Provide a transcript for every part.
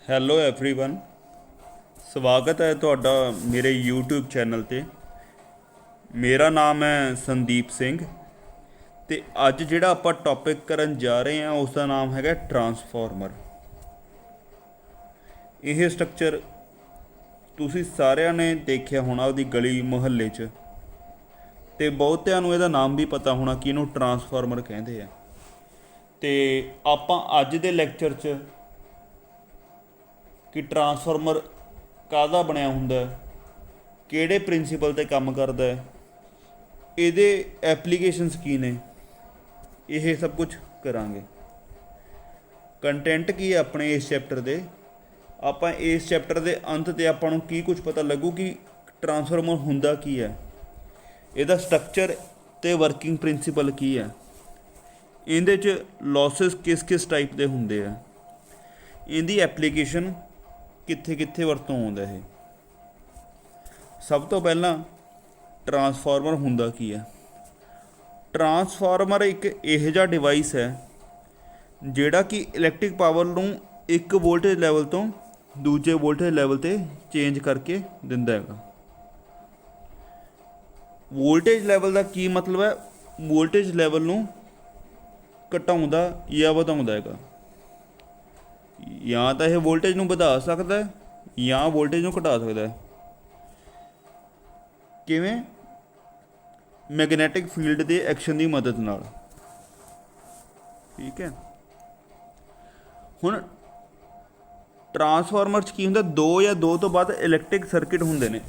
Hello everyone, ਸਵਾਗਤ ਹੈ ਤੁਹਾਡਾ ਮੇਰੇ YouTube ਚੈਨਲ 'ਤੇ। ਮੇਰਾ ਨਾਮ ਹੈ ਸੰਦੀਪ ਸਿੰਘ ਅਤੇ ਅੱਜ ਜਿਹੜਾ ਆਪਾਂ ਟੌਪਿਕ ਕਰਨ ਜਾ ਰਹੇ ਹਾਂ ਉਸ ਦਾ ਨਾਮ ਹੈਗਾ ਟਰਾਂਸਫਾਰਮਰ। ਇਹ ਸਟਰਕਚਰ ਤੁਸੀਂ ਸਾਰਿਆਂ ਨੇ ਦੇਖਿਆ ਹੋਣਾ ਉਹਦੀ ਗਲੀ ਮੁਹੱਲੇ 'ਚ, ਅਤੇ ਬਹੁਤਿਆਂ ਨੂੰ ਇਹਦਾ ਨਾਮ ਵੀ ਪਤਾ ਹੋਣਾ ਕਿ ਇਹਨੂੰ ਟਰਾਂਸਫਾਰਮਰ ਕਹਿੰਦੇ ਆ। ਅਤੇ ਆਪਾਂ ਅੱਜ ਦੇ ਲੈਕਚਰ 'ਚ ਕਿ ਟਰਾਂਸਫਾਰਮਰ ਕਾਹਦਾ ਬਣਿਆ ਹੁੰਦਾ, ਕਿਹੜੇ ਪ੍ਰਿੰਸੀਪਲ 'ਤੇ ਕੰਮ ਕਰਦਾ ਹੈ, ਇਹਦੇ ਐਪਲੀਕੇਸ਼ਨਸ ਕੀ ਨੇ, ਇਹ ਸਭ ਕੁਝ ਕਰਾਂਗੇ। ਕੰਟੈਂਟ ਕੀ ਹੈ ਆਪਣੇ ਇਸ ਚੈਪਟਰ ਦੇ, ਆਪਾਂ ਇਸ ਚੈਪਟਰ ਦੇ ਅੰਤ 'ਤੇ ਆਪਾਂ ਨੂੰ ਕੀ ਕੁਝ ਪਤਾ ਲੱਗੂ ਕਿ ਟਰਾਂਸਫਾਰਮਰ ਹੁੰਦਾ ਕੀ ਹੈ, ਇਹਦਾ ਸਟਰਕਚਰ ਅਤੇ ਵਰਕਿੰਗ ਪ੍ਰਿੰਸੀਪਲ ਕੀ ਹੈ, ਇਹਦੇ 'ਚ ਲੌਸਿਸ ਕਿਸ ਕਿਸ ਟਾਈਪ ਦੇ ਹੁੰਦੇ ਆ, ਇਹਦੀ ਐਪਲੀਕੇਸ਼ਨ ਕਿੱਥੇ ਕਿੱਥੇ ਵਰਤੋਂ ਆਉਂਦਾ। ਇਹ ਸਭ ਤੋਂ ਪਹਿਲਾਂ ਟਰਾਂਸਫਾਰਮਰ ਹੁੰਦਾ ਕੀ ਹੈ। ਟਰਾਂਸਫਾਰਮਰ ਇੱਕ ਇਹੋ ਜਿਹਾ ਡਿਵਾਈਸ ਹੈ ਜਿਹੜਾ ਕਿ ਇਲੈਕਟ੍ਰਿਕ ਪਾਵਰ ਨੂੰ ਇੱਕ ਵੋਲਟੇਜ ਲੈਵਲ ਤੋਂ ਦੂਜੇ ਵੋਲਟੇਜ ਲੈਵਲ 'ਤੇ ਚੇਂਜ ਕਰਕੇ ਦਿੰਦਾ ਹੈਗਾ। ਵੋਲਟੇਜ ਲੈਵਲ ਦਾ ਕੀ ਮਤਲਬ ਹੈ, ਵੋਲਟੇਜ ਲੈਵਲ ਨੂੰ ਘਟਾਉਂਦਾ ਜਾਂ ਵਧਾਉਂਦਾ ਹੈਗਾ। ਜਾਂ ਤਾਂ ਇਹ ਵੋਲਟੇਜ ਨੂੰ ਵਧਾ ਸਕਦਾ ਹੈ ਜਾਂ ਵੋਲਟੇਜ ਨੂੰ ਘਟਾ ਸਕਦਾ ਹੈ। ਕਿਵੇਂ? ਮੈਗਨੈਟਿਕ ਫੀਲਡ ਦੇ ਐਕਸ਼ਨ ਦੀ ਮਦਦ ਨਾਲ। ਠੀਕ ਹੈ। ਹੁਣ ਟਰਾਂਸਫਾਰਮਰ 'ਚ ਕੀ ਹੁੰਦਾ, ਦੋ ਜਾਂ ਦੋ ਤੋਂ ਵੱਧ ਇਲੈਕਟ੍ਰਿਕ ਸਰਕਿਟ ਹੁੰਦੇ ਨੇ।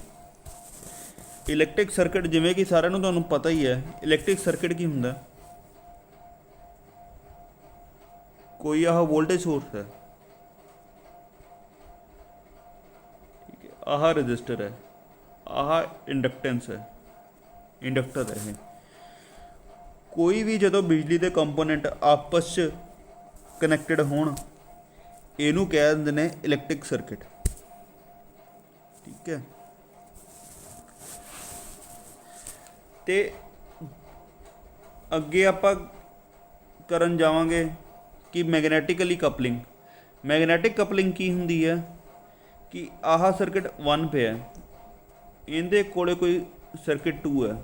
ਇਲੈਕਟ੍ਰਿਕ ਸਰਕਿਟ ਜਿਵੇਂ ਕਿ ਸਾਰਿਆਂ ਨੂੰ ਤੁਹਾਨੂੰ ਪਤਾ ਹੀ ਹੈ, ਇਲੈਕਟ੍ਰਿਕ ਸਰਕਿਟ ਕੀ ਹੁੰਦਾ, ਕੋਈ ਆਹ ਵੋਲਟੇਜ ਸੋਰਸ ਹੈ, ਆਹ ਰਜਿਸਟਰ ਹੈ, ਆਹ ਇੰਡਕਟੈਂਸ ਹੈ, ਇੰਡਕਟਰ ਹੈ। ਇਹ ਕੋਈ ਵੀ ਜਦੋਂ ਬਿਜਲੀ ਦੇ ਕੰਪੋਨੈਂਟ ਆਪਸ 'ਚ ਕਨੈਕਟਡ ਹੋਣ ਇਹਨੂੰ ਕਹਿ ਦਿੰਦੇ ਨੇ ਇਲੈਕਟ੍ਰਿਕ ਸਰਕਿਟ। ਠੀਕ ਹੈ। ਅਤੇ ਅੱਗੇ ਆਪਾਂ ਕਰਨ ਜਾਵਾਂਗੇ ਕਿ ਮੈਗਨੈਟਿਕਲੀ ਕਪਲਿੰਗ। ਮੈਗਨੈਟਿਕ ਕਪਲਿੰਗ ਕੀ ਹੁੰਦੀ ਹੈ ਕਿ ਆਹ ਸਰਕਿਟ 1 ਪਿਆ, ਇਹਦੇ ਕੋਲ ਕੋਈ ਸਰਕਿਟ 2 ਹੈ,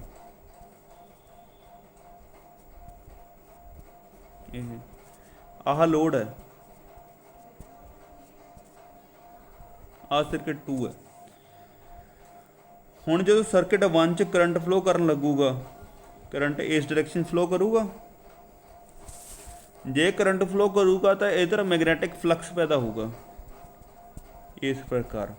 ਇਹ ਆਹ ਲੋਡ ਹੈ, ਆਹ ਸਰਕਿਟ 2 ਹੈ। ਹੁਣ ਜਦੋਂ ਸਰਕਿਟ 1 'ਚ ਕਰੰਟ ਫਲੋ ਕਰਨ ਲੱਗੂਗਾ, ਕਰੰਟ ਇਸ ਡਾਇਰੈਕਸ਼ਨ ਫਲੋ ਕਰੂਗਾ। ਜੇ ਕਰੰਟ ਫਲੋ ਕਰੂਗਾ ਤਾਂ ਇੱਧਰ ਮੈਗਨੈਟਿਕ ਫਲਕਸ ਪੈਦਾ ਹੋਊਗਾ ਇਸ ਪ੍ਰਕਾਰ।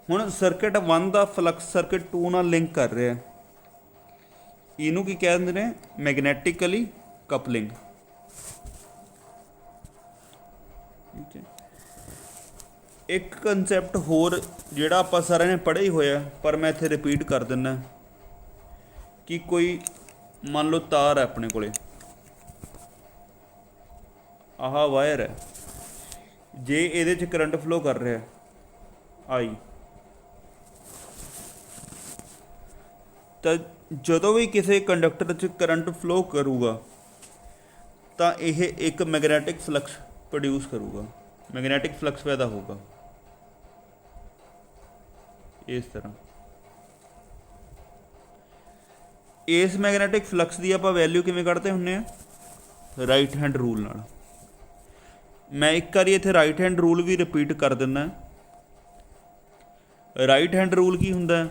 ਹੁਣ ਸਰਕਿਟ 1 ਦਾ ਫਲਕਸ ਸਰਕਿਟ 2 ਨਾਲ ਲਿੰਕ ਕਰ ਰਿਹਾ, ਇਹਨੂੰ ਕੀ ਕਹਿ ਦਿੰਦੇ ਨੇ, ਮੈਗਨੈਟਿਕਲੀ ਕਪਲਿੰਗ। ਠੀਕ ਹੈ। ਇੱਕ ਕੰਸੈਪਟ ਹੋਰ ਜਿਹੜਾ ਆਪਾਂ ਸਾਰਿਆਂ ਨੇ ਪੜ੍ਹਿਆ ਹੀ ਹੋਇਆ, ਪਰ ਮੈਂ ਇੱਥੇ ਰਿਪੀਟ ਕਰ ਦਿੰਦਾ ਕਿ ਕੋਈ ਮੰਨ ਲਓ ਤਾਰ ਹੈ ਆਪਣੇ ਕੋਲੇ, ਆਹ ਵਾਇਰ ਹੈ, ਜੇ ਇਹਦੇ 'ਚ ਕਰੰਟ ਫਲੋ ਕਰ ਰਿਹਾ ਆਈ, ਤਾਂ ਜਦੋਂ ਵੀ ਕਿਸੇ ਕੰਡਕਟਰ 'ਚ ਕਰੰਟ ਫਲੋ ਕਰੂਗਾ ਤਾਂ ਇਹ ਇੱਕ ਮੈਗਨੈਟਿਕ ਫਲਕਸ ਪ੍ਰੋਡਿਊਸ ਕਰੂਗਾ, ਮੈਗਨੈਟਿਕ ਫਲਕਸ ਪੈਦਾ ਹੋਊਗਾ ਇਸ ਤਰ੍ਹਾਂ। ਇਸ ਮੈਗਨੈਟਿਕ ਫਲਕਸ ਦੀ ਆਪਾਂ ਵੈਲਿਊ ਕਿਵੇਂ ਕੱਢਦੇ ਹੁੰਦੇ ਹਾਂ, ਰਾਈਟ ਹੈਂਡ ਰੂਲ ਨਾਲ। ਮੈਂ ਇੱਕ ਵਾਰੀ ਇੱਥੇ ਰਾਈਟ ਹੈਂਡ ਰੂਲ ਵੀ ਰਿਪੀਟ ਕਰ ਦਿੰਦਾ। ਰਾਈਟ ਹੈਂਡ ਰੂਲ ਕੀ ਹੁੰਦਾ,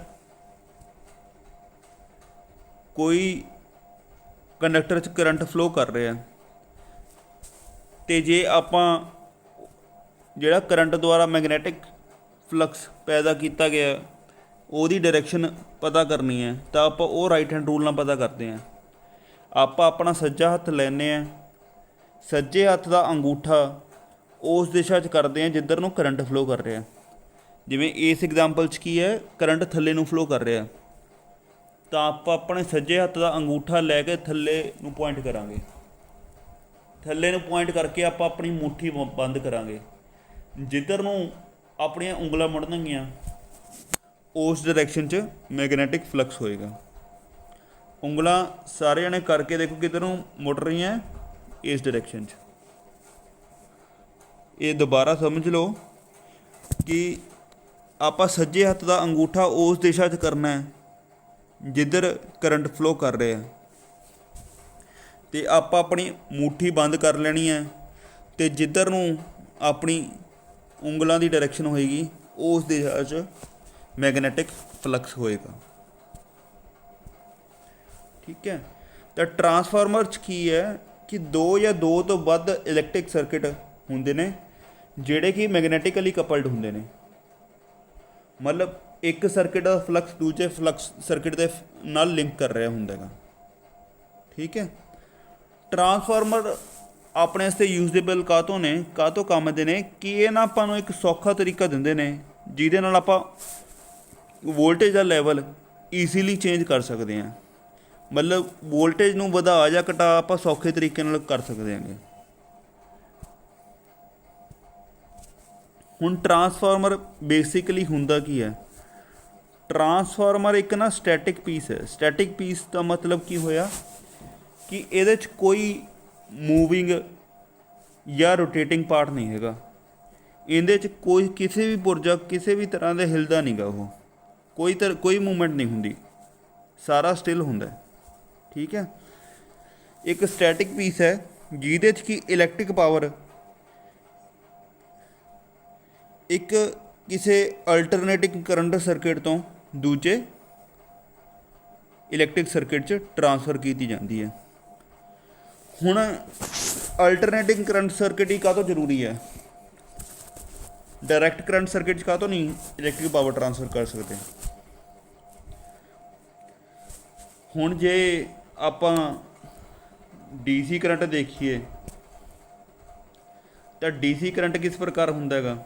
ਕੋਈ ਕੰਡਕਟਰ 'ਚ ਕਰੰਟ ਫਲੋ ਕਰ ਰਿਹਾ ਅਤੇ ਜੇ ਆਪਾਂ ਜਿਹੜਾ ਕਰੰਟ ਦੁਆਰਾ ਮੈਗਨੈਟਿਕ ਫਲਕਸ ਪੈਦਾ ਕੀਤਾ ਗਿਆ ਉਹਦੀ ਡਾਇਰੈਕਸ਼ਨ ਪਤਾ ਕਰਨੀ ਹੈ ਤਾਂ ਆਪਾਂ ਉਹ ਰਾਈਟ ਹੈਂਡ ਰੂਲ ਨਾਲ ਪਤਾ ਕਰਦੇ ਹਾਂ। ਆਪਾਂ ਆਪਣਾ ਸੱਜਾ ਹੱਥ ਲੈਂਦੇ ਹਾਂ, ਸੱਜੇ ਹੱਥ ਦਾ ਅੰਗੂਠਾ ਉਸ ਦਿਸ਼ਾ 'ਚ ਕਰਦੇ ਹਾਂ ਜਿੱਧਰ ਨੂੰ ਕਰੰਟ ਫਲੋ ਕਰ ਰਿਹਾ। ਜਿਵੇਂ ਇਸ ਐਗਜ਼ਾਮਪਲ 'ਚ ਕੀ ਹੈ, ਕਰੰਟ ਥੱਲੇ ਨੂੰ ਫਲੋ ਕਰ ਰਿਹਾ, ਤਾਂ ਆਪਾਂ ਆਪਣੇ ਸੱਜੇ ਹੱਥ ਦਾ ਅੰਗੂਠਾ ਲੈ ਕੇ ਥੱਲੇ ਨੂੰ ਪੁਆਇੰਟ ਕਰਾਂਗੇ, ਥੱਲੇ ਨੂੰ ਪੁਆਇੰਟ ਕਰਕੇ ਆਪਾਂ ਆਪਣੀ ਮੁੱਠੀ ਬੰਦ ਕਰਾਂਗੇ, ਜਿੱਧਰ ਨੂੰ ਆਪਣੀਆਂ ਉਂਗਲਾਂ ਮੁੜਨਗੀਆਂ ਉਸ ਡਾਇਰੈਕਸ਼ਨ 'ਚ ਮੈਗਨੈਟਿਕ ਫਲਕਸ ਹੋਏਗਾ। ਉਂਗਲਾਂ ਸਾਰੇ ਜਣੇ ਕਰਕੇ ਦੇਖੋ ਕਿੱਧਰ ਨੂੰ ਮੁੜ ਰਹੀਆਂ, ਇਸ ਡਾਇਰੈਕਸ਼ਨ 'ਚ। ਇਹ ਦੁਬਾਰਾ ਸਮਝ ਲਓ ਕਿ ਆਪਾਂ ਸੱਜੇ ਹੱਥ ਦਾ ਅੰਗੂਠਾ ਉਸ ਦਿਸ਼ਾ 'ਚ ਕਰਨਾ ਹੈ ਜਿੱਧਰ ਕਰੰਟ ਫਲੋ ਕਰ ਰਿਹਾ, ਅਤੇ ਆਪਾਂ ਆਪਣੀ ਮੁੱਠੀ ਬੰਦ ਕਰ ਲੈਣੀ ਹੈ, ਅਤੇ ਜਿੱਧਰ ਨੂੰ ਆਪਣੀ ਉਂਗਲਾਂ ਦੀ ਡਾਇਰੈਕਸ਼ਨ ਹੋਏਗੀ ਉਸ ਦਿਸ਼ਾ 'ਚ ਮੈਗਨੈਟਿਕ ਫਲਕਸ ਹੋਏਗਾ। ਠੀਕ ਹੈ। ਤਾਂ ਟਰਾਂਸਫਾਰਮਰ 'ਚ ਕੀ ਹੈ ਕਿ ਦੋ ਜਾਂ ਦੋ ਤੋਂ ਵੱਧ ਇਲੈਕਟ੍ਰਿਕ ਸਰਕਿਟ ਹੁੰਦੇ ਨੇ ਜਿਹੜੇ ਕਿ ਮੈਗਨੈਟਿਕਲੀ ਕਪਲਡ ਹੁੰਦੇ ਨੇ। ਮਤਲਬ ਇੱਕ ਸਰਕਿਟ ਦਾ ਫਲਕਸ ਦੂਜੇ ਫਲਕਸ ਸਰਕਿਟ ਦੇ ਨਾਲ ਲਿੰਕ ਕਰ ਰਿਹਾ ਹੁੰਦਾ ਗਾ। ਠੀਕ ਹੈ। ਟਰਾਂਸਫਾਰਮਰ ਆਪਣੇ ਵਾਸਤੇ ਯੂਜ਼ੇਬਲ ਕਾਹਤੋਂ ਕੰਮ ਦੇ ਨੇ ਕਿ ਇਹ ਨਾ ਆਪਾਂ ਨੂੰ ਇੱਕ ਸੌਖਾ ਤਰੀਕਾ ਦਿੰਦੇ ਨੇ ਜਿਹਦੇ ਨਾਲ ਆਪਾਂ ਵੋਲਟੇਜ ਦਾ ਲੈਵਲ ਈਜ਼ੀਲੀ ਚੇਂਜ ਕਰ ਸਕਦੇ ਹਾਂ। ਮਤਲਬ ਵੋਲਟੇਜ ਨੂੰ ਵਧਾ ਜਾਂ ਘਟਾ ਆਪਾਂ ਸੌਖੇ ਤਰੀਕੇ ਨਾਲ ਕਰ ਸਕਦੇ ਹਾਂਗੇ। ਹੁਣ ਟਰਾਂਸਫਾਰਮਰ ਬੇਸਿਕਲੀ ਹੁੰਦਾ ਕੀ ਹੈ? ਟਰਾਂਸਫਾਰਮਰ ਇੱਕ ਨਾ ਸਟੈਟਿਕ ਪੀਸ ਹੈ। ਸਟੈਟਿਕ ਪੀਸ ਦਾ ਮਤਲਬ ਕੀ ਹੋਇਆ ਕਿ ਇਹਦੇ 'ਚ ਕੋਈ ਮੂਵਿੰਗ ਜਾਂ ਰੋਟੇਟਿੰਗ ਪਾਰਟ ਨਹੀਂ ਹੈਗਾ। ਇਹਦੇ 'ਚ ਕਿਸੇ ਵੀ ਪੁਰਜਾ ਕਿਸੇ ਵੀ ਤਰ੍ਹਾਂ ਦਾ ਹਿਲਦਾ ਨਹੀਂ ਗਾ। ਉਹ ਕੋਈ ਮੂਵਮੈਂਟ ਨਹੀਂ ਹੁੰਦੀ, ਸਾਰਾ ਸਟਿਲ ਹੁੰਦਾ। ਠੀਕ ਹੈ। ਇੱਕ ਸਟੈਟਿਕ ਪੀਸ ਹੈ ਜਿਹਦੇ 'ਚ ਕਿ ਇਲੈਕਟ੍ਰਿਕ ਪਾਵਰ ਇੱਕ ਕਿਸੇ ਅਲਟਰਨੇਟਿੰਗ ਕਰੰਟ ਸਰਕਿਟ ਤੋਂ ਦੂਜੇ ਇਲੈਕਟ੍ਰਿਕ ਸਰਕਿਟ 'ਚ ਟਰਾਂਸਫਰ ਕੀਤੀ ਜਾਂਦੀ ਹੈ। ਹੁਣ ਅਲਟਰਨੇਟਿੰਗ ਕਰੰਟ ਸਰਕਿਟ ਹੀ ਕਾਹਤੋਂ ਜ਼ਰੂਰੀ ਹੈ? ਡਾਇਰੈਕਟ ਕਰੰਟ ਸਰਕਿਟ 'ਚ ਕਾਹਤੋਂ ਨਹੀਂ ਇਲੈਕਟ੍ਰਿਕ ਪਾਵਰ ਟਰਾਂਸਫਰ ਕਰ ਸਕਦੇ? ਹੁਣ ਜੇ ਆਪਾਂ ਡੀਸੀ ਕਰੰਟ ਦੇਖੀਏ ਤਾਂ ਡੀਸੀ ਕਰੰਟ ਕਿਸ ਪ੍ਰਕਾਰ ਹੁੰਦਾ ਹੈਗਾ?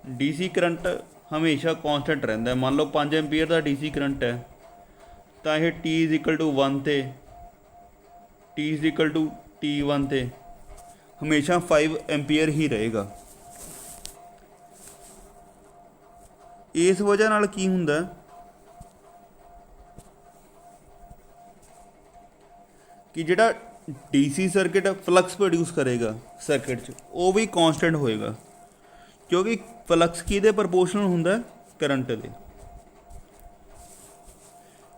ਡੀਸੀ ਕਰੰਟ ਹਮੇਸ਼ਾ ਕੌਨਸਟੈਂਟ ਰਹਿੰਦਾ। ਮੰਨ ਲਓ 5 ਐਂਪੀਅਰ ਦਾ ਡੀਸੀ ਕਰੰਟ ਹੈ ਤਾਂ ਇਹ T=1 ਤੇ T=T1 ਤੇ ਹਮੇਸ਼ਾ 5 ਐਂਪੀਅਰ ਹੀ ਰਹੇਗਾ। ਇਸ ਵਜ੍ਹਾ ਨਾਲ ਕੀ ਹੁੰਦਾ ਕਿ ਜਿਹੜਾ ਡੀਸੀ ਸਰਕਿਟ ਫਲਕਸ ਪ੍ਰੋਡਿਊਸ ਕਰੇਗਾ ਸਰਕਿਟ 'ਚ ਉਹ ਵੀ ਕੌਨਸਟੈਂਟ ਹੋਏਗਾ, ਕਿਉਂਕਿ ਫਲਕਸ ਕਿਹਦੇ ਪ੍ਰਪੋਰਸ਼ਨਲ ਹੁੰਦਾ? ਕਰੰਟ ਦੇ।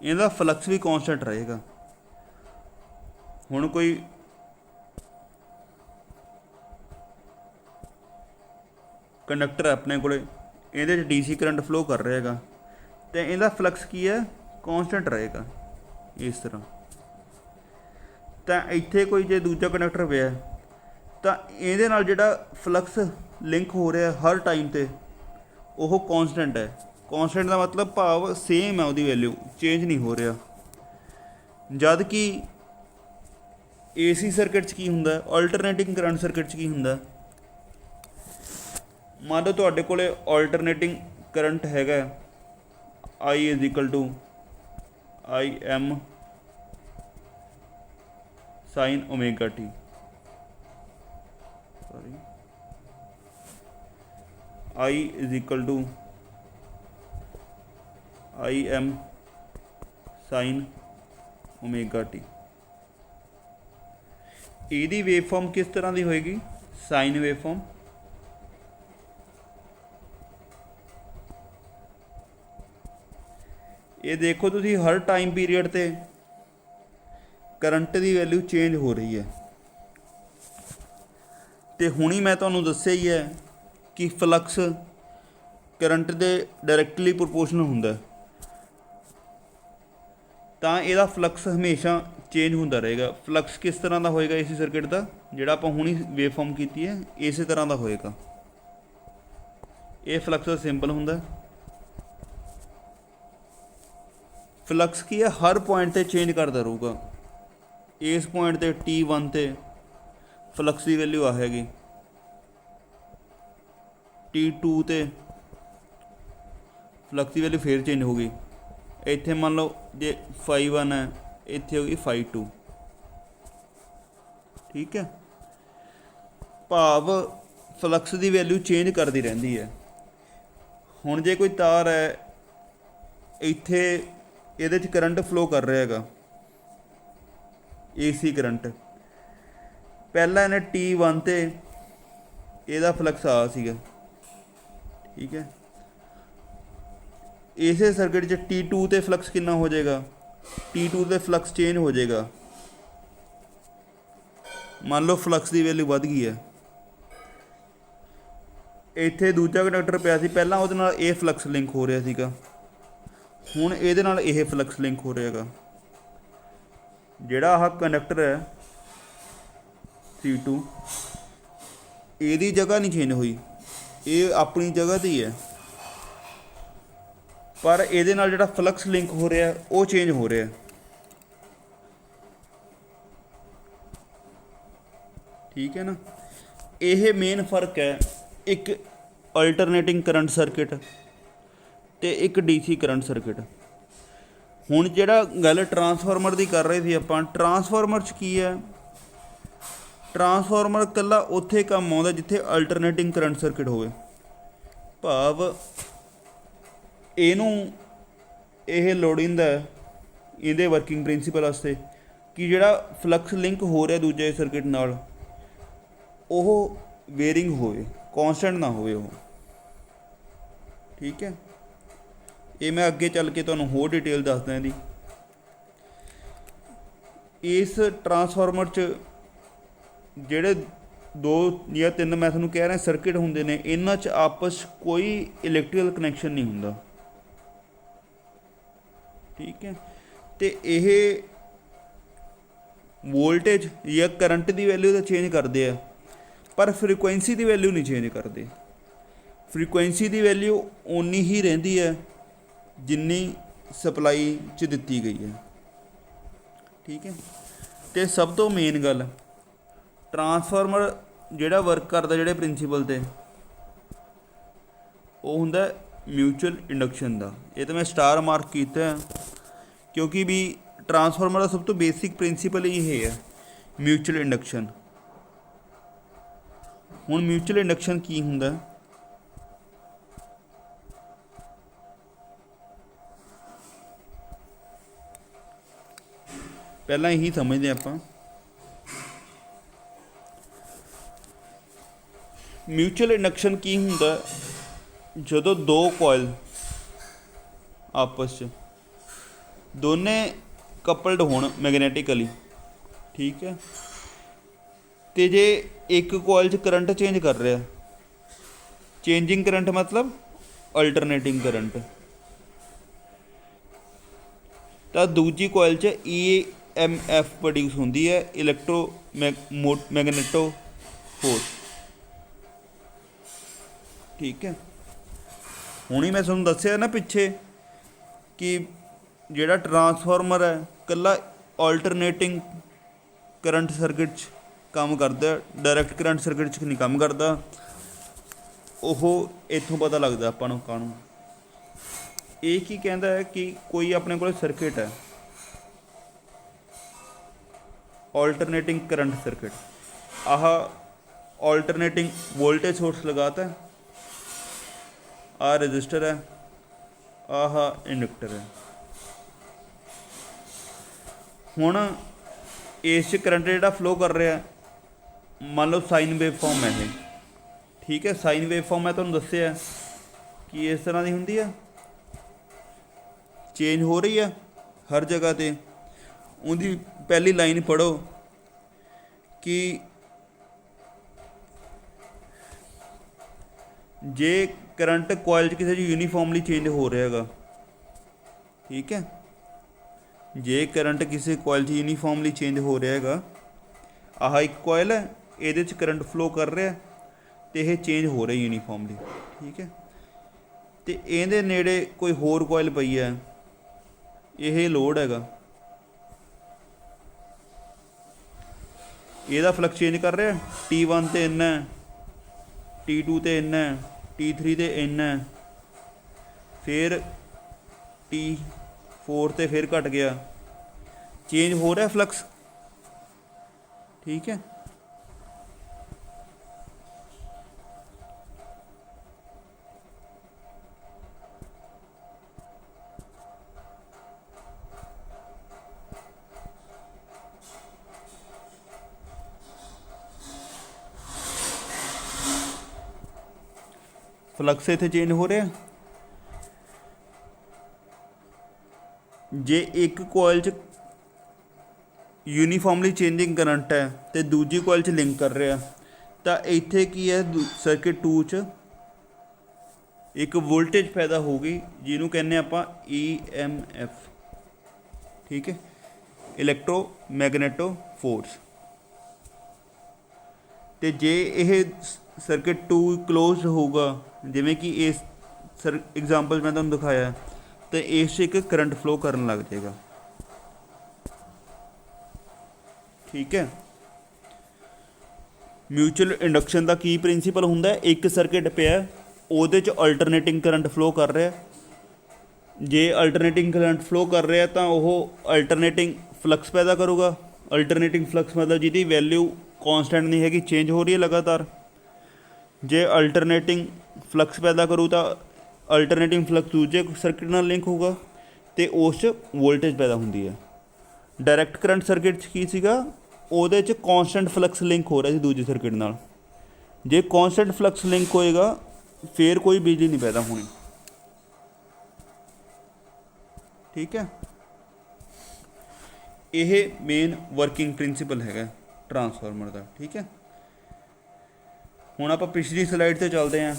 ਇਹਦਾ ਫਲਕਸ ਵੀ ਕੌਨਸਟੈਂਟ ਰਹੇਗਾ। ਹੁਣ ਕੋਈ ਕੰਡਕਟਰ ਆਪਣੇ ਕੋਲੇ, ਇਹਦੇ 'ਚ ਡੀਸੀ ਕਰੰਟ ਫਲੋ ਕਰ ਰਿਹਾ ਹੈਗਾ ਅਤੇ ਇਹਦਾ ਫਲਕਸ ਕੀ ਹੈ? ਕੌਨਸਟੈਂਟ ਰਹੇਗਾ ਇਸ ਤਰ੍ਹਾਂ। ਤਾਂ ਇੱਥੇ ਕੋਈ ਜੇ ਦੂਜਾ ਕੰਡਕਟਰ ਪਿਆ ਤਾਂ ਇਹਦੇ ਨਾਲ ਜਿਹੜਾ ਫਲਕਸ ਲਿੰਕ ਹੋ ਰਿਹਾ ਹਰ ਟਾਈਮ 'ਤੇ ਉਹ ਕੌਨਸਟੈਂਟ ਹੈ। ਕੌਨਸਟੈਂਟ ਦਾ ਮਤਲਬ ਭਾਵ ਸੇਮ ਹੈ, ਉਹਦੀ ਵੈਲਿਊ ਚੇਂਜ ਨਹੀਂ ਹੋ ਰਿਹਾ। ਜਦ ਕਿ ਏਸੀ ਸਰਕਿਟ 'ਚ ਕੀ ਹੁੰਦਾ? ਆਲਟਰਨੇਟਿੰਗ ਕਰੰਟ ਸਰਕਿਟ 'ਚ ਕੀ ਹੁੰਦਾ? ਮੰਨ ਲਓ ਤੁਹਾਡੇ ਕੋਲ ਆਲਟਰਨੇਟਿੰਗ ਕਰੰਟ ਹੈਗਾ I=IM sin ωt। I=IM sin ωt। ਇਹਦੀ ਵੇਵਫਾਰਮ ਕਿਸ ਤਰ੍ਹਾਂ ਦੀ ਹੋਏਗੀ? ਸਾਈਨ ਵੇਵਫਾਰਮ। ਇਹ ਦੇਖੋ ਤੁਸੀਂ ਹਰ ਟਾਈਮ ਪੀਰੀਅਡ 'ਤੇ ਕਰੰਟ ਦੀ ਵੈਲਿਊ ਚੇਂਜ ਹੋ ਰਹੀ ਹੈ। ਅਤੇ ਹੁਣੀ ਮੈਂ ਤੁਹਾਨੂੰ ਦੱਸਿਆ ਹੀ ਹੈ ਕਿ ਫਲਕਸ ਕਰੰਟ ਦੇ ਡਾਇਰੈਕਟਲੀ ਪ੍ਰਪੋਰਸ਼ਨਲ ਹੁੰਦਾ, ਤਾਂ ਇਹਦਾ ਫਲਕਸ ਹਮੇਸ਼ਾ ਚੇਂਜ ਹੁੰਦਾ ਰਹੇਗਾ। ਫਲਕਸ ਕਿਸ ਤਰ੍ਹਾਂ ਦਾ ਹੋਏਗਾ ਏਸੀ ਸਰਕਿਟ ਦਾ? ਜਿਹੜਾ ਆਪਾਂ ਹੁਣੀ ਵੇਵਫਾਰਮ ਕੀਤੀ ਹੈ ਇਸੇ ਤਰ੍ਹਾਂ ਦਾ ਹੋਏਗਾ। ਇਹ ਫਲਕਸ ਦਾ ਸਿੰਬਲ ਹੁੰਦਾ। ਫਲਕਸ ਕੀ ਹੈ? ਹਰ ਪੁਆਇੰਟ 'ਤੇ ਚੇਂਜ ਕਰਦਾ ਰਹੂਗਾ। ਇਸ ਪੁਆਇੰਟ 'ਤੇ T1 'ਤੇ ਫਲਕਸ ਦੀ ਵੈਲਿਊ ਆ ਹੈਗੀ, T2 'ਤੇ ਫਲਕਸ ਦੀ ਵੈਲਿਊ ਫੇਰ ਚੇਂਜ ਹੋ ਗਈ। ਇੱਥੇ ਮੰਨ ਲਓ ਜੇ φ1 ਹੈ, ਇੱਥੇ ਹੋ ਗਈ φ2। ਠੀਕ ਹੈ। ਭਾਵ ਫਲਕਸ ਦੀ ਵੈਲਿਊ ਚੇਂਜ ਕਰਦੀ ਰਹਿੰਦੀ ਹੈ। ਹੁਣ ਜੇ ਕੋਈ ਤਾਰ ਹੈ ਇੱਥੇ ਇਹਦੇ 'ਚ ਕਰੰਟ ਫਲੋ ਕਰ ਰਿਹਾ ਹੈਗਾ, ਏਸੀ ਕਰੰਟ। ਪਹਿਲਾਂ ਇਹਨੇ T1 ਤੇ ਇਹਦਾ ਫਲਕਸ ਆ ਸੀਗਾ, ਠੀਕ ਹੈ। ਇਸੇ ਸਰਕਟ 'ਚ T2 ਤੇ ਫਲਕਸ ਕਿੰਨਾ ਹੋ ਜਾਏਗਾ, T2 ਤੇ ਫਲਕਸ ਚੇਂਜ ਹੋ ਜਾਏਗਾ। ਮੰਨ ਲਓ ਫਲਕਸ ਦੀ ਵੈਲਿਊ ਵੱਧ ਗਈ ਹੈ, ਇੱਥੇ ਦੂਜਾ ਕੰਡਕਟਰ ਪਿਆ ਸੀ, ਪਹਿਲਾਂ ਉਹਦੇ ਨਾਲ ਇਹ ਫਲਕਸ ਲਿੰਕ ਹੋ ਰਿਹਾ ਸੀਗਾ, ਹੁਣ ਇਹਦੇ ਨਾਲ ਇਹ ਫਲਕਸ ਲਿੰਕ ਹੋ ਰਿਹਾ ਹੈਗਾ। ਜਿਹੜਾ ਆਹ ਕੰਡਕਟਰ ਹੈ C2, ਇਹਦੀ ਜਗ੍ਹਾ ਨਹੀਂ ਚੇਂਜ ਹੋਈ, ਇਹ ਆਪਣੀ ਜਗ੍ਹਾ 'ਤੇ ਹੀ ਹੈ, ਪਰ ਇਹਦੇ ਨਾਲ ਜਿਹੜਾ ਫਲਕਸ ਲਿੰਕ ਹੋ ਰਿਹਾ ਉਹ ਚੇਂਜ ਹੋ ਰਿਹਾ। ਠੀਕ ਹੈ ਨਾ। ਇਹ ਮੇਨ ਫਰਕ ਹੈ ਇੱਕ ਅਲਟਰਨੇਟਿੰਗ ਕਰੰਟ ਸਰਕਿਟ ਤੇ ਇੱਕ DC ਕਰੰਟ ਸਰਕਿਟ। ਹੁਣ ਜਿਹੜਾ ਗੱਲ ਟਰਾਂਸਫਾਰਮਰ ਦੀ ਕਰ ਰਹੇ ਸੀ ਆਪਾਂ, ਟਰਾਂਸਫਾਰਮਰ 'ਚ ਕੀ ਹੈ, ਟਰਾਂਸਫਾਰਮਰ ਇਕੱਲਾ ਉੱਥੇ ਕੰਮ ਆਉਂਦਾ ਜਿੱਥੇ ਅਲਟਰਨੇਟਿੰਗ ਕਰੰਟ ਸਰਕਿਟ ਹੋਵੇ। ਭਾਵ ਇਹਨੂੰ ਇਹ ਲੋੜੀਂਦਾ ਇਹਦੇ ਵਰਕਿੰਗ ਪ੍ਰਿੰਸੀਪਲ ਵਾਸਤੇ ਕਿ ਜਿਹੜਾ ਫਲਕਸ ਲਿੰਕ ਹੋ ਰਿਹਾ ਦੂਜੇ ਸਰਕਿਟ ਨਾਲ ਉਹ ਵੇਰਿੰਗ ਹੋਵੇ, ਕੌਨਸਟੈਂਟ ਨਾ ਹੋਵੇ ਉਹ। ਠੀਕ ਹੈ, ਇਹ ਮੈਂ ਅੱਗੇ ਚੱਲ ਕੇ ਤੁਹਾਨੂੰ ਹੋਰ ਡਿਟੇਲ ਦੱਸਦਾ ਇਹਦੀ। ਇਸ ਟਰਾਂਸਫਾਰਮਰ 'ਚ ਜਿਹੜੇ 2 ਜਾਂ 3 ਮੈਂ ਤੁਹਾਨੂੰ ਕਹਿ ਰਿਹਾ ਸਰਕਿਟ ਹੁੰਦੇ ਨੇ, ਇਹਨਾਂ 'ਚ ਆਪਸ ਕੋਈ ਇਲੈਕਟ੍ਰੀਕਲ ਕਨੈਕਸ਼ਨ ਨਹੀਂ ਹੁੰਦਾ। ਠੀਕ ਹੈ, ਅਤੇ ਇਹ ਵੋਲਟੇਜ ਜਾਂ ਕਰੰਟ ਦੀ ਵੈਲਿਊ ਤਾਂ ਚੇਂਜ ਕਰਦੇ ਆ, ਪਰ ਫਰੀਕੁਐਂਸੀ ਦੀ ਵੈਲਿਊ ਨਹੀਂ ਚੇਂਜ ਕਰਦੇ। ਫਰੀਕੁਐਂਸੀ ਦੀ ਵੈਲਿਊ ਓਨੀ ਹੀ ਰਹਿੰਦੀ ਹੈ ਜਿੰਨੀ ਸਪਲਾਈ 'ਚ ਦਿੱਤੀ ਗਈ ਹੈ। ਠੀਕ ਹੈ, ਅਤੇ ਸਭ ਤੋਂ ਮੇਨ ਗੱਲ, ਟਰਾਂਸਫਾਰਮਰ ਜਿਹੜਾ ਵਰਕ ਕਰਦਾ ਜਿਹੜੇ ਪ੍ਰਿੰਸੀਪਲ 'ਤੇ, ਉਹ ਹੁੰਦਾ ਮਿਊਚੁਅਲ ਇੰਡਕਸ਼ਨ ਦਾ। ਇਹ ਤਾਂ ਮੈਂ ਸਟਾਰ ਮਾਰਕ ਕੀਤਾ ਕਿਉਂਕਿ ਵੀ ਟਰਾਂਸਫਾਰਮਰ ਦਾ ਸਭ ਤੋਂ ਬੇਸਿਕ ਪ੍ਰਿੰਸੀਪਲ ਹੀ ਇਹ ਹੈ, ਮਿਊਚੁਅਲ ਇੰਡਕਸ਼ਨ। ਹੁਣ ਮਿਊਚੁਅਲ ਇੰਡਕਸ਼ਨ ਕੀ ਹੁੰਦਾ, ਪਹਿਲਾਂ ਇਹੀ ਸਮਝਦੇ ਆਪਾਂ। ਮਿਊਚੁਅਲ ਇੰਡਕਸ਼ਨ ਕੀ ਹੁੰਦਾ, ਜਦੋਂ ਦੋ ਕੋਇਲ ਆਪਸ 'ਚ ਦੋਨੇ ਕਪਲਡ ਹੋਣ ਮੈਗਨੈਟਿਕਲੀ। ਠੀਕ ਹੈ, ਅਤੇ ਜੇ ਇੱਕ ਕੋਇਲ 'ਚ ਕਰੰਟ ਚੇਂਜ ਕਰ ਰਿਹਾ, ਚੇਂਜਿੰਗ ਕਰੰਟ ਮਤਲਬ ਅਲਟਰਨੇਟਿੰਗ ਕਰੰਟ, ਤਾਂ ਦੂਜੀ ਕੋਇਲ 'ਚ EMF ਪ੍ਰੋਡਿਊਸ ਹੁੰਦੀ ਹੈ, ਮੈਗਨੇਟੋ ਫੋਰਸ। ਠੀਕ ਹੈ, ਹੁਣ ਹੀ ਮੈਂ ਤੁਹਾਨੂੰ ਦੱਸਿਆ ਨਾ ਪਿੱਛੇ ਕਿ ਜਿਹੜਾ ਟਰਾਂਸਫਾਰਮਰ ਹੈ ਇਕੱਲਾ ਆਲਟਰਨੇਟਿੰਗ ਕਰੰਟ ਸਰਕਿਟ 'ਚ ਕੰਮ ਕਰਦਾ, ਡਾਇਰੈਕਟ ਕਰੰਟ ਸਰਕਿਟ 'ਚ ਨਹੀਂ ਕੰਮ ਕਰਦਾ। ਉਹ ਇੱਥੋਂ ਪਤਾ ਲੱਗਦਾ ਆਪਾਂ ਨੂੰ ਕਾਹਨੂੰ। ਇਹ ਕੀ ਕਹਿੰਦਾ ਹੈ ਕਿ ਕੋਈ ਆਪਣੇ ਕੋਲ ਸਰਕਿਟ ਹੈ, ਆਲਟਰਨੇਟਿੰਗ ਕਰੰਟ ਸਰਕਿਟ, ਆਹ ਆਲਟਰਨੇਟਿੰਗ ਵੋਲਟੇਜ ਸੋਰਸ ਲਗਾਤਾ, ਆਹ ਰजिस्टर है, ਆਹ ਇੰਡਕਟਰ ਹੈ। ਹੁਣ ਇਸ 'ਚ ਕਰੰਟ ਜਿਹੜਾ ਫਲੋ ਕਰ ਰਿਹਾ, ਮੰਨ ਲਓ ਸਾਈਨ ਵੇਵ ਫਾਰਮ ਹੈ ਇਹ। ਠੀਕ ਹੈ, ਸਾਈਨ ਵੇਵ ਫਾਰਮ ਮੈਂ ਤੁਹਾਨੂੰ ਦੱਸਿਆ ਕਿ ਇਸ ਤਰ੍ਹਾਂ ਦੀ ਹੁੰਦੀ ਆ, ਚੇਂਜ ਹੋ ਰਹੀ ਆ ਹਰ ਜਗ੍ਹਾ 'ਤੇ। ਉਹਦੀ ਪਹਿਲੀ ਲਾਈਨ ਪੜ੍ਹੋ ਕਿ ਜੇ ਕਰੰਟ ਕੋਇਲ 'ਚ ਕਿਸੇ 'ਚ ਯੂਨੀਫਾਰਮਲੀ ਚੇਂਜ ਹੋ ਰਿਹਾ ਹੈਗਾ। ਠੀਕ ਹੈ, ਜੇ ਕਰੰਟ ਕਿਸੇ ਕੋਇਲ 'ਚ ਯੂਨੀਫਾਰਮਲੀ ਚੇਂਜ ਹੋ ਰਿਹਾ ਹੈਗਾ, ਆਹ ਇੱਕ ਕੋਇਲ ਹੈ, ਇਹਦੇ 'ਚ ਕਰੰਟ ਫਲੋ ਕਰ ਰਿਹਾ ਅਤੇ ਇਹ ਚੇਂਜ ਹੋ ਰਿਹਾ ਯੂਨੀਫਾਰਮਲੀ। ਠੀਕ ਹੈ, ਅਤੇ ਇਹਦੇ ਨੇੜੇ ਕੋਈ ਹੋਰ ਕੋਇਲ ਪਈ ਹੈ, ਇਹ ਲੋਡ ਹੈਗਾ, ਇਹਦਾ ਫਲਕਸ ਚੇਂਜ ਕਰ ਰਿਹਾ, T1 ਤੇ ਇੰਨਾ, T2 ਤੇ ਇੰਨਾ, T3 ਤੇ ਇੰਨਾ, ਫਿਰ T4 ਤੇ ਫਿਰ ਘਟ ਗਿਆ, ਚੇਂਜ ਹੋ ਰਿਹਾ ਫਲਕਸ। ਠੀਕ ਹੈ, ਫਲਕਸ ਇੱਥੇ ਚੇਂਜ ਹੋ ਰਿਹਾ। ਜੇ ਇੱਕ ਕੋਇਲ 'ਚ ਯੂਨੀਫਾਰਮਲੀ ਚੇਂਜਿੰਗ ਕਰੰਟ ਹੈ ਤੇ ਦੂਜੀ ਕੋਇਲ 'ਚ ਲਿੰਕ ਕਰ ਰਿਹਾ, ਤਾਂ ਇੱਥੇ ਕੀ ਹੈ, ਸਰਕਿਟ 2 'ਚ ਇੱਕ ਵੋਲਟੇਜ ਪੈਦਾ ਹੋ ਗਈ ਜਿਹਨੂੰ ਕਹਿੰਦੇ ਆਪਾਂ EMF, ਠੀਕ ਹੈ, ਇਲੈਕਟ੍ਰੋਮੈਗਨੈਟੋ ਫੋਰਸ। ਤੇ ਜੇ ਇਹ ਸਰਕਿਟ 2 ਕਲੋਜ਼ਡ ਹੋਊਗਾ, ਜਿਵੇਂ ਕਿ ਇਸ ਐਗਜ਼ਾਮਪਲ ਮੈਂ ਤੁਹਾਨੂੰ ਦਿਖਾਇਆ, ਤੇ ਇਸ 'ਚ ਇੱਕ ਕਰੰਟ ਫਲੋ ਕਰਨ ਲੱਗ ਜਾਏਗਾ, ਠੀਕ ਹੈ। ਮਿਊਚੁਅਲ ਇੰਡਕਸ਼ਨ ਦਾ ਕੀ ਪ੍ਰਿੰਸੀਪਲ ਹੁੰਦਾ ਹੈ, ਇੱਕ ਸਰਕਿਟ ਪਿਆ ਉਹਦੇ 'ਚ ਅਲਟਰਨੇਟਿੰਗ ਕਰੰਟ ਫਲੋ ਕਰ ਰਿਹਾ। ਜੇ ਅਲਟਰਨੇਟਿੰਗ ਕਰੰਟ ਫਲੋ ਕਰ ਰਿਹਾ ਤਾਂ ਉਹ ਅਲਟਰਨੇਟਿੰਗ ਫਲਕਸ ਪੈਦਾ ਕਰੂਗਾ। ਅਲਟਰਨੇਟਿੰਗ ਫਲਕਸ ਮਤਲਬ ਜਿਹਦੀ ਵੈਲਿਊ ਕਾਂਸਟੈਂਟ ਨਹੀਂ ਹੈਗੀ, ਚੇਂਜ ਹੋ ਰਹੀ ਹੈ ਲਗਾਤਾਰ। ਜੇ ਅਲਟਰਨੇਟਿੰਗ ਫਲਕਸ ਪੈਦਾ ਕਰੂ ਤਾਂ ਅਲਟਰਨੇਟਿੰਗ ਫਲਕਸ ਦੂਜੇ ਸਰਕਿਟ ਨਾਲ ਲਿੰਕ ਹੋਊਗਾ ਅਤੇ ਉਸ 'ਚ ਵੋਲਟੇਜ ਪੈਦਾ ਹੁੰਦੀ ਹੈ। ਡਾਇਰੈਕਟ ਕਰੰਟ ਸਰਕਿਟ 'ਚ ਕੀ ਸੀਗਾ, ਉਹਦੇ 'ਚ ਕਾਂਸਟੈਂਟ ਫਲਕਸ ਲਿੰਕ ਹੋ ਰਿਹਾ ਸੀ ਦੂਜੀ ਸਰਕਿਟ ਨਾਲ। ਜੇ ਕਾਂਸਟੈਂਟ ਫਲਕਸ ਲਿੰਕ ਹੋਏਗਾ ਫਿਰ ਕੋਈ ਬਿਜਲੀ ਨਹੀਂ ਪੈਦਾ ਹੋਣੀ, ਠੀਕ ਹੈ। ਇਹ ਮੇਨ ਵਰਕਿੰਗ ਪ੍ਰਿੰਸੀਪਲ ਹੈਗਾ ਟਰਾਂਸਫਾਰਮਰ ਦਾ, ਠੀਕ ਹੈ। ਹੁਣ ਆਪਾਂ ਪਿਛਲੀ ਸਲਾਈਡ 'ਤੇ ਚੱਲਦੇ ਹਾਂ।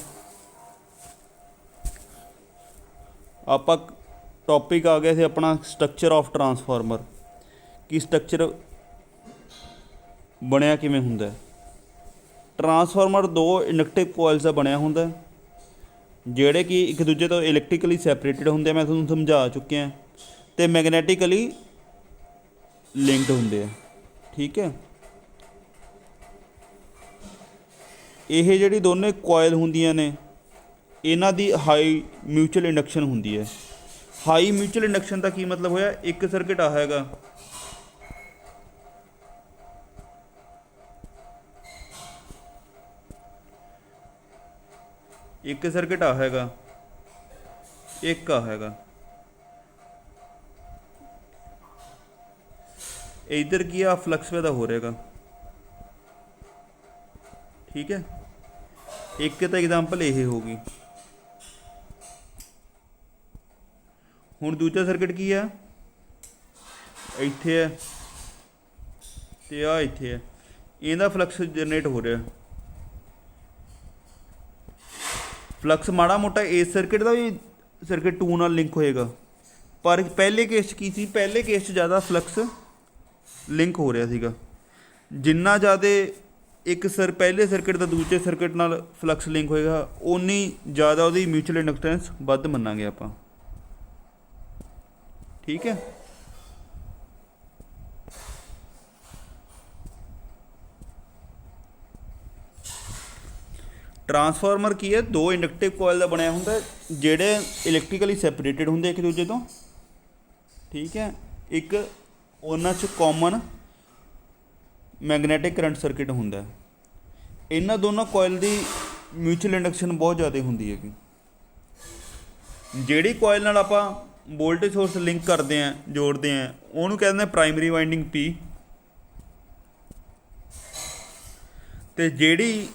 ਆਪਾਂ ਟੌਪਿਕ ਆ ਗਿਆ ਸੀ ਆਪਣਾ ਸਟਰਕਚਰ ਆਫ ਟਰਾਂਸਫਾਰਮਰ, ਕਿ ਸਟਰਕਚਰ ਬਣਿਆ ਕਿਵੇਂ ਹੁੰਦਾ। ਟਰਾਂਸਫਾਰਮਰ ਦੋ ਇੰਡਕਟਿਵ ਕੋਇਲਸ ਦਾ ਬਣਿਆ ਹੁੰਦਾ, ਜਿਹੜੇ ਕਿ ਇੱਕ ਦੂਜੇ ਤੋਂ ਇਲੈਕਟ੍ਰੀਕਲੀ ਸੈਪਰੇਟਡ ਹੁੰਦੇ, ਮੈਂ ਤੁਹਾਨੂੰ ਸਮਝਾ ਚੁੱਕਿਆ, ਅਤੇ ਮੈਗਨੈਟਿਕਲੀ ਲਿੰਕਡ ਹੁੰਦੇ ਆ, ਠੀਕ ਹੈ। ਇਹ ਜਿਹੜੀ ਦੋਨੇ ਕੋਇਲ ਹੁੰਦੀਆਂ ਨੇ, ਇਹਨਾਂ ਦੀ ਹਾਈ ਮਿਊਚੁਅਲ ਇੰਡਕਸ਼ਨ ਹੁੰਦੀ ਹੈ। ਹਾਈ ਮਿਊਚੁਅਲ ਇੰਡਕਸ਼ਨ ਦਾ ਕੀ ਮਤਲਬ ਹੋਇਆ, ਇੱਕ ਸਰਕਿਟ ਆ ਹੈਗਾ, ਇੱਕ ਸਰਕਿਟ ਆ ਹੈਗਾ, ਇੱਕ ਆ ਹੈਗਾ। ਇੱਧਰ ਕੀ ਆ, ਫਲਕਸ ਪੈਦਾ ਹੋ ਰਿਹਾਗਾ, ਠੀਕ ਹੈ। ਇੱਕ ਤਾਂ ਐਗਜ਼ਾਮਪਲ ਇਹ ਹੋ ਗਈ। ਹੁਣ ਦੂਜਾ ਸਰਕਿਟ ਕੀ ਆ, ਇੱਥੇ ਹੈ ਅਤੇ ਆ ਇੱਥੇ ਹੈ, ਇਹਦਾ ਫਲਕਸ ਜਨਰੇਟ ਹੋ ਰਿਹਾ। ਫਲਕਸ ਮਾੜਾ ਮੋਟਾ ਇਸ ਸਰਕਿਟ ਦਾ ਵੀ ਸਰਕਿਟ 2 ਨਾਲ ਲਿੰਕ ਹੋਏਗਾ, ਪਰ ਪਹਿਲੇ ਕੇਸ 'ਚ ਕੀ ਸੀ, ਪਹਿਲੇ ਕੇਸ 'ਚ ਜ਼ਿਆਦਾ ਫਲਕਸ ਲਿੰਕ ਹੋ ਰਿਹਾ ਸੀਗਾ। ਜਿੰਨਾ ਜ਼ਿਆਦਾ ਇੱਕ ਪਹਿਲੇ ਸਰਕਿਟ ਦਾ ਦੂਜੇ ਸਰਕਿਟ ਨਾਲ ਫਲਕਸ ਲਿੰਕ ਹੋਏਗਾ, ਓਨੀ ਜ਼ਿਆਦਾ ਉਹਦੀ ਮਿਊਚੁਅਲ ਇੰਡਕਟੈਂਸ ਵੱਧ ਮੰਨਾਂਗੇ ਆਪਾਂ, ਠੀਕ ਹੈ। ਟਰਾਂਸਫਾਰਮਰ ਕੀ ਹੈ, ਦੋ ਇੰਡਕਟਿਵ ਕੋਇਲ ਦਾ ਬਣਿਆ ਹੁੰਦਾ, ਜਿਹੜੇ ਇਲੈਕਟ੍ਰੀਕਲੀ ਸੈਪਰੇਟਡ ਹੁੰਦੇ ਇੱਕ ਦੂਜੇ ਤੋਂ, ਠੀਕ ਹੈ। ਇੱਕ ਉਹਨਾਂ 'ਚ ਕਾਮਨ ਮੈਗਨੈਟਿਕ ਕਰੰਟ ਸਰਕਿਟ ਹੁੰਦਾ। ਇਹਨਾਂ ਦੋਨਾਂ ਕੋਇਲ ਦੀ ਮਿਊਚੁਅਲ ਇੰਡਕਸ਼ਨ ਬਹੁਤ ਜ਼ਿਆਦਾ ਹੁੰਦੀ ਹੈਗੀ। ਜਿਹੜੀ ਕੋਇਲ ਨਾਲ ਆਪਾਂ ਵੋਲਟੇਜ ਸੋਰਸ ਲਿੰਕ ਕਰਦੇ ਹਾਂ, ਜੋੜਦੇ ਹਾਂ, ਉਹਨੂੰ ਕਹਿੰਦੇ ਪ੍ਰਾਇਮਰੀ ਵਾਈਂਡਿੰਗ P, ਅਤੇ ਜਿਹੜੀ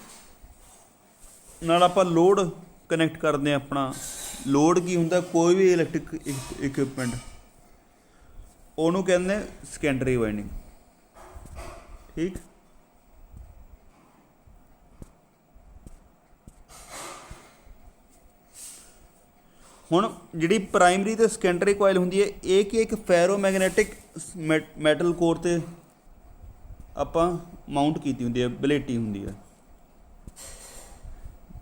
ਨਾਲ ਆਪਾਂ ਲੋਡ ਕਨੈਕਟ ਕਰਦੇ ਹਾਂ, ਆਪਣਾ ਲੋਡ ਕੀ ਹੁੰਦਾ, ਕੋਈ ਵੀ ਇਲੈਕਟ੍ਰਿਕ ਇਕਵਿਪਮੈਂਟ, ਉਹਨੂੰ ਕਹਿੰਦੇ ਸੈਕੰਡਰੀ ਵਾਈਂਡਿੰਗ, ਠੀਕ। ਹੁਣ ਜਿਹੜੀ ਪ੍ਰਾਇਮਰੀ ਅਤੇ ਸੈਕੰਡਰੀ ਕੋਇਲ ਹੁੰਦੀ ਹੈ, ਇਹ ਕੀ ਇੱਕ ਫੈਰੋਮੈਗਨੈਟਿਕ ਮੈਟਲ ਕੋਰ 'ਤੇ ਆਪਾਂ ਮਾਊਂਟ ਕੀਤੀ ਹੁੰਦੀ ਹੈ, ਬਲੇਟੀ ਹੁੰਦੀ ਹੈ।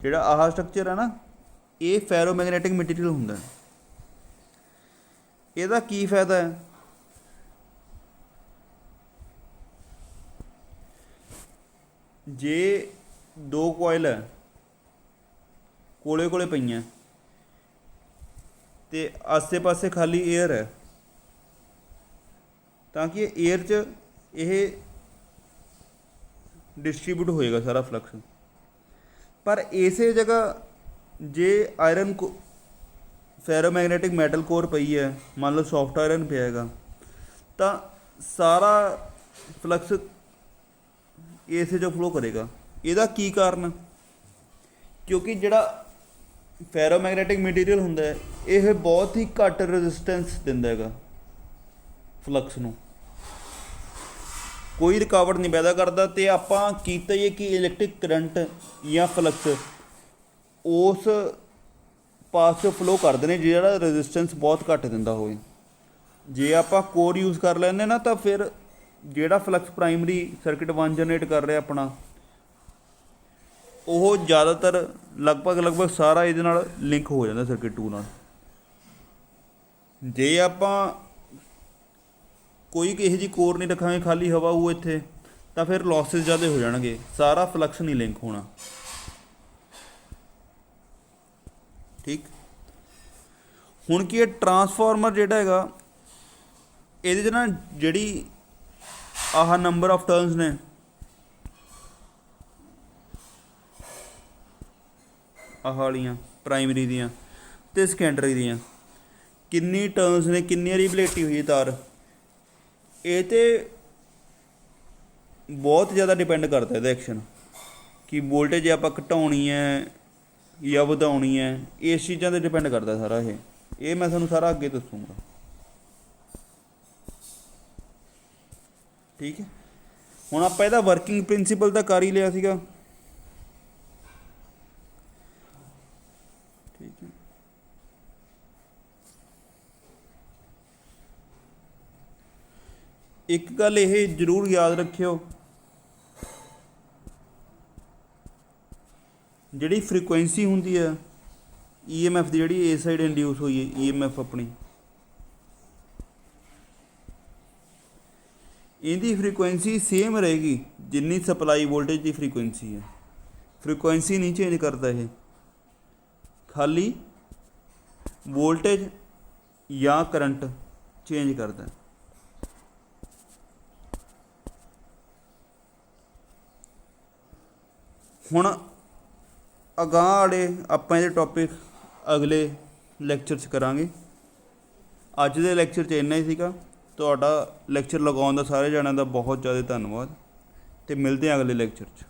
ਜਿਹੜਾ ਆਹ ਸਟਰਕਚਰ ਹੈ ਨਾ, ਇਹ ਫੈਰੋਮੈਗਨੈਟਿਕ ਮਟੀਰੀਅਲ ਹੁੰਦਾ। ਇਹਦਾ ਕੀ ਫਾਇਦਾ ਹੈ, ਜੇ ਦੋ ਕੋਇਲ ਹੈ ਕੋਲੇ ਕੋਲੇ ਪਈਆਂ ਅਤੇ ਆਸੇ ਪਾਸੇ ਖਾਲੀ ਏਅਰ ਹੈ, ਤਾਂ ਕਿ ਏਅਰ 'ਚ ਇਹ ਡਿਸਟਰੀਬਿਊਟ ਹੋਏਗਾ ਸਾਰਾ ਫਲਕਸ। ਪਰ ਇਸੇ ਜਗ੍ਹਾ ਜੇ ਆਇਰਨ ਫੈਰੋਮੈਗਨੈਟਿਕ ਮੈਟਲ ਕੋਰ ਪਈ ਹੈ, ਮੰਨ ਲਓ ਸੌਫਟ ਆਇਰਨ ਪਿਆ ਹੈਗਾ, ਤਾਂ ਸਾਰਾ ਫਲਕਸ ਇਸੇ 'ਚੋਂ ਫਲੋ ਕਰੇਗਾ। ਇਹਦਾ ਕੀ ਕਾਰਨ, ਕਿਉਂਕਿ ਜਿਹੜਾ ਫੈਰੋਮੈਗਨੈਟਿਕ ਮਟੀਰੀਅਲ ਹੁੰਦਾ ਹੈ, ਇਹ ਬਹੁਤ ਹੀ ਘੱਟ ਰੈਜ਼ਿਸਟੈਂਸ ਦਿੰਦਾ ਹੈਗਾ ਫਲਕਸ ਨੂੰ, ਕੋਈ ਰੁਕਾਵਟ ਨਹੀਂ ਪੈਦਾ ਕਰਦਾ। ਅਤੇ ਆਪਾਂ ਕੀਤਾ ਹੀ ਹੈ ਕਿ ਇਲੈਕਟ੍ਰਿਕ ਕਰੰਟ ਜਾਂ ਫਲਕਸ ਉਸ ਪਾਸ 'ਚ ਫਲੋ ਕਰਦੇ ਨੇ ਜਿਹੜਾ ਰੈਜ਼ਿਸਟੈਂਸ ਬਹੁਤ ਘੱਟ ਦਿੰਦਾ ਹੋਵੇ। ਜੇ ਆਪਾਂ ਕੋਰ ਯੂਜ਼ ਕਰ ਲੈਂਦੇ ਨਾ ਤਾਂ ਫਿਰ ਜਿਹੜਾ ਫਲਕਸ ਪ੍ਰਾਇਮਰੀ ਸਰਕਿਟ 1 ਜਨਰੇਟ ਕਰ ਰਿਹਾ ਆਪਣਾ, ਉਹ ਜ਼ਿਆਦਾਤਰ ਲਗਭਗ ਸਾਰਾ ਇਹਦੇ ਨਾਲ ਲਿੰਕ ਹੋ ਜਾਂਦਾ ਸਰਕਿਟ 2 ਨਾਲ। ਜੇ ਆਪਾਂ ਕੋਈ ਇਹੋ ਜਿਹੀ ਕੋਰ ਨਹੀਂ ਰੱਖਾਂਗੇ, ਖਾਲੀ ਹਵਾ ਉਹ ਇੱਥੇ, ਤਾਂ ਫਿਰ ਲੌਸਿਸ ਜ਼ਿਆਦਾ ਹੋ ਜਾਣਗੇ, ਸਾਰਾ ਫਲਕਸ ਨਹੀਂ ਲਿੰਕ ਹੋਣਾ। ਠੀਕ, ਹੁਣ ਕੀ ਹੈ, ਟਰਾਂਸਫਾਰਮਰ ਜਿਹੜਾ ਹੈਗਾ ਇਹਦੇ 'ਚ ਨਾ ਜਿਹੜੀ ਆਹ ਨੰਬਰ ਆਫ ਟਰਨਸ ਨੇ, ਆਹ ਵਾਲੀਆਂ ਪ੍ਰਾਇਮਰੀ ਦੀਆਂ ਅਤੇ ਸੈਕੰਡਰੀ ਦੀਆਂ, ਕਿੰਨੀ ਟਰਨਸ ਨੇ, ਕਿੰਨੀ ਵਾਰੀ ਬਲੇਟੀ ਹੋਈ ਹੈ ਤਾਰ, ਇਹ 'ਤੇ ਬਹੁਤ ਜ਼ਿਆਦਾ ਡਿਪੈਂਡ ਕਰਦਾ ਇਹਦਾ ਐਕਸ਼ਨ, ਕਿ ਵੋਲਟੇਜ ਆਪਾਂ ਘਟਾਉਣੀ ਹੈ ਜਾਂ ਵਧਾਉਣੀ ਹੈ, ਇਸ ਚੀਜ਼ਾਂ 'ਤੇ ਡਿਪੈਂਡ ਕਰਦਾ ਸਾਰਾ। ਇਹ ਮੈਂ ਤੁਹਾਨੂੰ ਸਾਰਾ ਅੱਗੇ ਦੱਸੂੰਗਾ। ਠੀਕ ਹੈ, ਹੁਣ ਆਪਾਂ ਇਹਦਾ ਵਰਕਿੰਗ ਪ੍ਰਿੰਸੀਪਲ ਤਾਂ ਕਰ ਹੀ ਲਿਆ ਸੀਗਾ। ਠੀਕ ਹੈ, ਇੱਕ ਗੱਲ ਇਹ ਜ਼ਰੂਰ ਯਾਦ ਰੱਖਿਓ, ਜਿਹੜੀ ਫ੍ਰੀਕੁਐਂਸੀ ਹੁੰਦੀ ਹੈ EMF ਦੀ, ਜਿਹੜੀ ਇਸ ਸਾਈਡ ਇੰਡਿਊਸ ਹੋਈ ਹੈ EMF ਆਪਣੀ, ਇਹਦੀ ਫ੍ਰੀਕੁਐਂਸੀ ਸੇਮ ਰਹੇਗੀ ਜਿੰਨੀ ਸਪਲਾਈ ਵੋਲਟੇਜ ਦੀ ਫ੍ਰੀਕੁਐਂਸੀ ਹੈ। ਫ੍ਰੀਕੁਐਂਸੀ ਨਹੀਂ ਚੇਂਜ ਕਰਦਾ ਇਹ, ਖਾਲੀ ਵੋਲਟੇਜ ਜਾਂ ਕਰੰਟ ਚੇਂਜ ਕਰਦਾ। ਹੁਣ ਅਗਾਂਹ ਵਾਲੇ ਆਪਾਂ ਇਹਦੇ ਟੌਪਿਕ ਅਗਲੇ ਲੈਕਚਰ 'ਚ ਕਰਾਂਗੇ। ਅੱਜ ਦੇ ਲੈਕਚਰ 'ਚ ਇੰਨਾ ਹੀ ਸੀਗਾ। ਤੁਹਾਡਾ ਲੈਕਚਰ ਲਗਾਉਣ ਦਾ ਸਾਰੇ ਜਣਿਆਂ ਦਾ ਬਹੁਤ ਜ਼ਿਆਦਾ ਧੰਨਵਾਦ, ਅਤੇ ਮਿਲਦੇ ਹਾਂ ਅਗਲੇ ਲੈਕਚਰ 'ਚ।